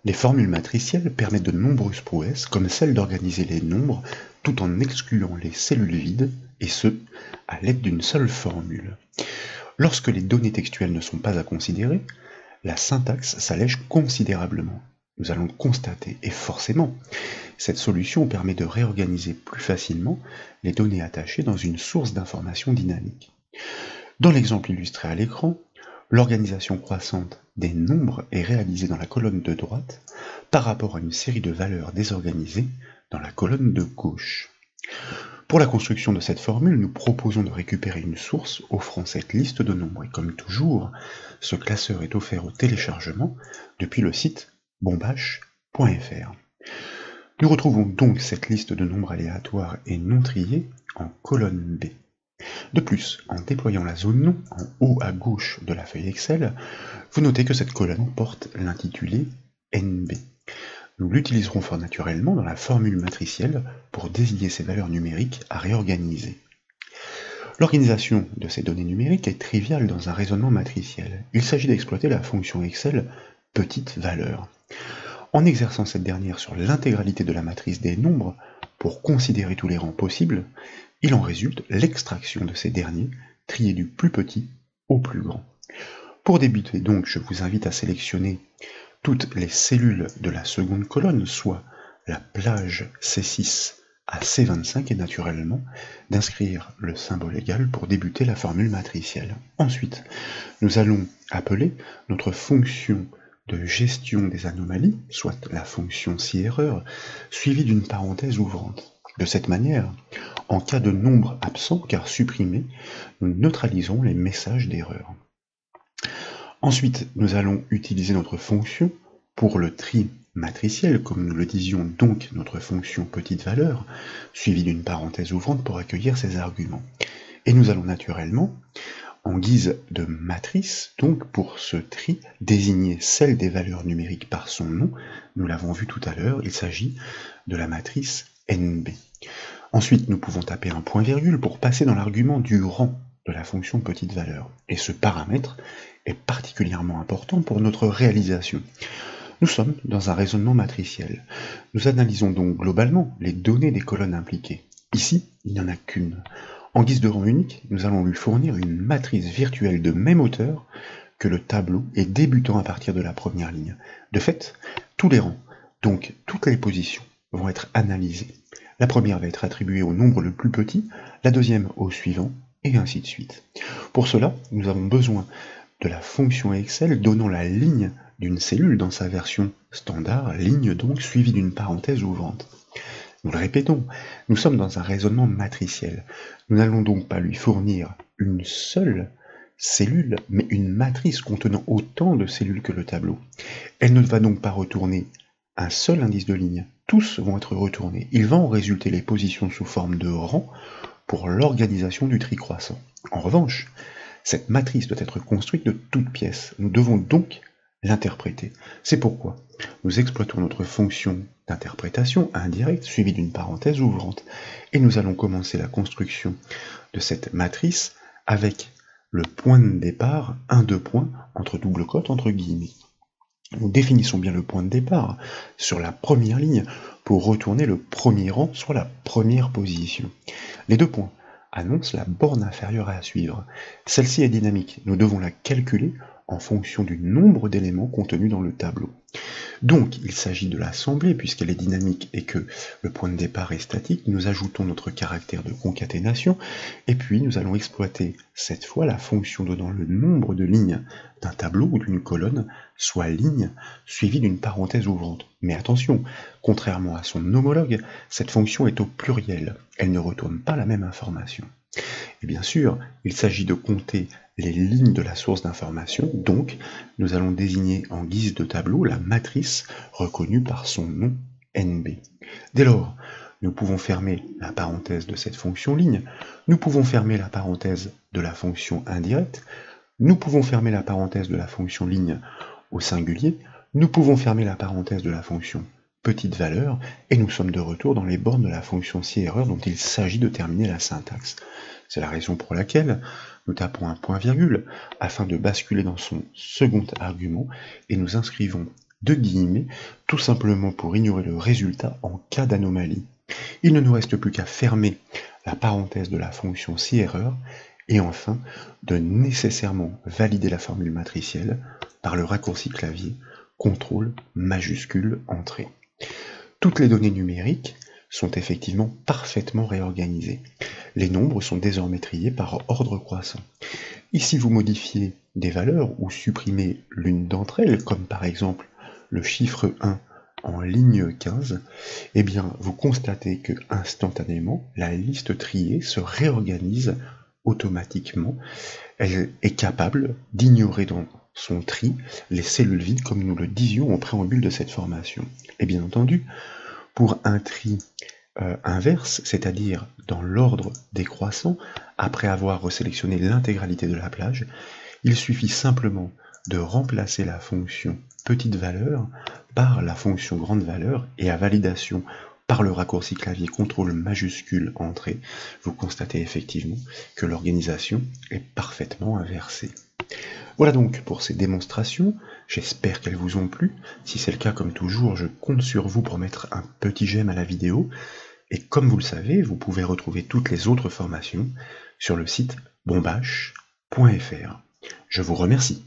Les formules matricielles permettent de nombreuses prouesses, comme celle d'organiser les nombres tout en excluant les cellules vides, et ce, à l'aide d'une seule formule. Lorsque les données textuelles ne sont pas à considérer, la syntaxe s'allège considérablement. Nous allons le constater, et forcément, cette solution permet de réorganiser plus facilement les données attachées dans une source d'information dynamique. Dans l'exemple illustré à l'écran, l'organisation croissante des nombres est réalisée dans la colonne de droite par rapport à une série de valeurs désorganisées dans la colonne de gauche. Pour la construction de cette formule, nous proposons de récupérer une source offrant cette liste de nombres. Et comme toujours, ce classeur est offert au téléchargement depuis le site bombache.fr. Nous retrouvons donc cette liste de nombres aléatoires et non triés en colonne B. De plus, en déployant la zone nom en haut à gauche de la feuille Excel, vous notez que cette colonne porte l'intitulé NB. Nous l'utiliserons fort naturellement dans la formule matricielle pour désigner ces valeurs numériques à réorganiser. L'organisation de ces données numériques est triviale dans un raisonnement matriciel. Il s'agit d'exploiter la fonction Excel petite valeur. En exerçant cette dernière sur l'intégralité de la matrice des nombres pour considérer tous les rangs possibles, il en résulte l'extraction de ces derniers, triés du plus petit au plus grand. Pour débuter donc, je vous invite à sélectionner toutes les cellules de la seconde colonne, soit la plage C6 à C25, et naturellement d'inscrire le symbole égal pour débuter la formule matricielle. Ensuite, nous allons appeler notre fonction de gestion des anomalies, soit la fonction si-erreur, suivie d'une parenthèse ouvrante. De cette manière, en cas de nombre absent car supprimé, nous neutralisons les messages d'erreur. Ensuite, nous allons utiliser notre fonction pour le tri matriciel, comme nous le disions, donc notre fonction petite valeur, suivie d'une parenthèse ouvrante pour accueillir ces arguments. Et nous allons naturellement, en guise de matrice, donc pour ce tri, désigner celle des valeurs numériques par son nom. Nous l'avons vu tout à l'heure, il s'agit de la matrice NB. Ensuite, nous pouvons taper un point-virgule pour passer dans l'argument du rang de la fonction petite valeur. Et ce paramètre est particulièrement important pour notre réalisation. Nous sommes dans un raisonnement matriciel. Nous analysons donc globalement les données des colonnes impliquées. Ici, il n'y en a qu'une. En guise de rang unique, nous allons lui fournir une matrice virtuelle de même hauteur que le tableau et débutant à partir de la première ligne. De fait, tous les rangs, donc toutes les positions, vont être analysés. La première va être attribuée au nombre le plus petit, la deuxième au suivant, et ainsi de suite. Pour cela, nous avons besoin de la fonction Excel donnant la ligne d'une cellule dans sa version standard, ligne donc suivie d'une parenthèse ouvrante. Nous le répétons, nous sommes dans un raisonnement matriciel. Nous n'allons donc pas lui fournir une seule cellule, mais une matrice contenant autant de cellules que le tableau. Elle ne va donc pas retourner un seul indice de ligne. Tous vont être retournés. Il va en résulter les positions sous forme de rang pour l'organisation du tri croissant. En revanche, cette matrice doit être construite de toutes pièces. Nous devons donc l'interpréter. C'est pourquoi nous exploitons notre fonction d'interprétation indirecte suivie d'une parenthèse ouvrante. Et nous allons commencer la construction de cette matrice avec le point de départ, un deux points, entre double cotes, entre guillemets. Nous définissons bien le point de départ sur la première ligne pour retourner le premier rang, soit la première position. Les deux points annoncent la borne inférieure à suivre. Celle-ci est dynamique, nous devons la calculer en fonction du nombre d'éléments contenus dans le tableau. Donc, il s'agit de l'assembler, puisqu'elle est dynamique et que le point de départ est statique, nous ajoutons notre caractère de concaténation, et puis nous allons exploiter cette fois la fonction donnant le nombre de lignes d'un tableau ou d'une colonne, soit ligne, suivie d'une parenthèse ouvrante. Mais attention, contrairement à son homologue, cette fonction est au pluriel, elle ne retourne pas la même information. Et bien sûr, il s'agit de compter les lignes de la source d'information, donc nous allons désigner en guise de tableau la matrice reconnue par son nom NB. Dès lors, nous pouvons fermer la parenthèse de cette fonction ligne, nous pouvons fermer la parenthèse de la fonction indirecte, nous pouvons fermer la parenthèse de la fonction ligne au singulier, nous pouvons fermer la parenthèse de la fonction petite valeur, et nous sommes de retour dans les bornes de la fonction si-erreur dont il s'agit de terminer la syntaxe. C'est la raison pour laquelle nous tapons un point-virgule afin de basculer dans son second argument et nous inscrivons de guillemets, tout simplement pour ignorer le résultat en cas d'anomalie. Il ne nous reste plus qu'à fermer la parenthèse de la fonction si erreur, et enfin de nécessairement valider la formule matricielle par le raccourci clavier CTRL majuscule entrée. Toutes les données numériques sont effectivement parfaitement réorganisées. Les nombres sont désormais triés par ordre croissant. Ici, vous modifiez des valeurs ou supprimez l'une d'entre elles, comme par exemple le chiffre 1 en ligne 15, eh bien, vous constatez que instantanément, la liste triée se réorganise automatiquement. Elle est capable d'ignorer dans son tri les cellules vides, comme nous le disions en préambule de cette formation. Et bien entendu, pour un tri inverse, c'est-à-dire dans l'ordre décroissant, après avoir resélectionné l'intégralité de la plage, il suffit simplement de remplacer la fonction petite valeur par la fonction grande valeur, et à validation par le raccourci clavier CTRL majuscule entrée, vous constatez effectivement que l'organisation est parfaitement inversée. Voilà donc pour ces démonstrations, j'espère qu'elles vous ont plu. Si c'est le cas, comme toujours, je compte sur vous pour mettre un petit j'aime à la vidéo, et comme vous le savez, vous pouvez retrouver toutes les autres formations sur le site bombache.fr. Je vous remercie.